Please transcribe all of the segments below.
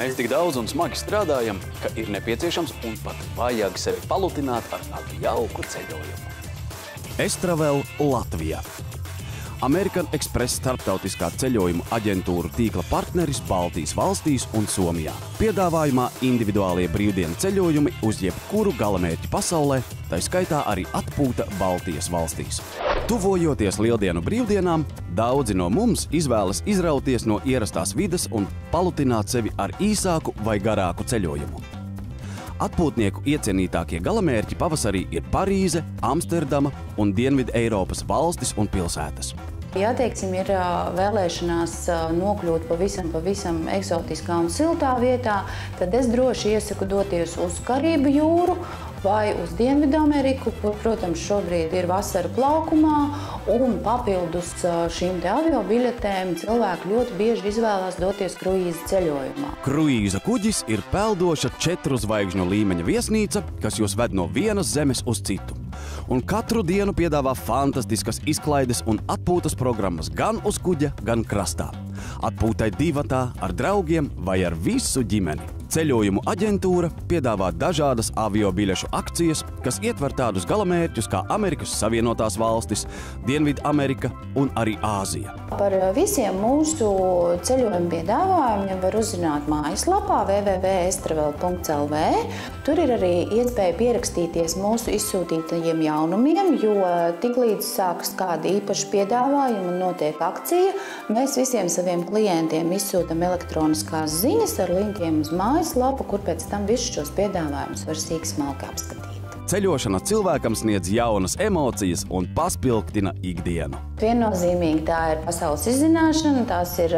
Mēs tik daudz un smagi strādājam, ka ir nepieciešams un pat vajag sevi palutināt ar kādu jauku ceļojumu. Estravel Latvijā. American Express starptautiskā ceļojuma aģentūru tīkla partneris Baltijas valstīs un Somijā. Piedāvājumā individuālie brīvdienu ceļojumi uz jebkuru galamērķi pasaulē, tai skaitā arī atpūta Baltijas valstīs. Tuvojoties lieldienu brīvdienām, daudzi no mums izvēlas izrauties no ierastās vides un palutināt sevi ar īsāku vai garāku ceļojumu. Atpūtnieku iecienītākie galamērķi pavasarī ir Parīze, Amsterdama un Dienvidu Eiropas valstis un pilsētas. Ja, teiksim, ir vēlēšanās nokļūt pavisam eksotiskā un siltā vietā, tad es droši iesaku doties uz Karību jūru vai uz Dienvidu Ameriku, kur, protams, šobrīd ir vasara plaukumā, un papildus šīm te avio biļetēm cilvēki ļoti bieži izvēlās doties kruīza ceļojumā. Kruīza kuģis ir peldoša 4 zvaigžņu līmeņa viesnīca, kas jūs ved no vienas zemes uz citu. Un katru dienu piedāvā fantastiskas izklaides un atpūtas programmas gan uz kuģa, gan krastā. Atpūtai divatā, ar draugiem vai ar visu ģimeni. Ceļojumu aģentūra piedāvā dažādas avio biļešu akcijas, kas ietver tādus galamērķus kā Amerikas Savienotās valstis, Dienvidu Amerika un arī Āzija. Par visiem mūsu ceļojumu piedāvājumiem var uzzināt mājaslapā www.estravel.lv. Tur ir arī iespēja pierakstīties mūsu izsūtītajiem jaunumiem, jo tiklīdz sākas kādi īpaši piedāvājumi un notiek akcija, mēs visiem saviem klientiem izsūtam elektroniskās ziņas ar linkiem uz mājaslapu, kur pēc tam visus šos piedāvājumus var sīk-smalki apskatīt. Ceļošana cilvēkam sniedz jaunas emocijas un paspilgtina ikdienu. Viennozīmīgi tā ir pasaules izzināšana, tās ir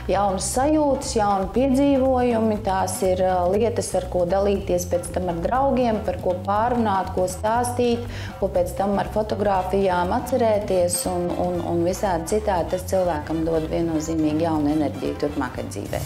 jaunas sajūtas, jauni piedzīvojumi, tās ir lietas, ar ko dalīties pēc tam ar draugiem, par ko pārunāt, ko stāstīt, ko pēc tam ar fotogrāfijām atcerēties un visādi citādi. Tas cilvēkam dod viennozīmīgi jaunu enerģiju turpmākai dzīvē.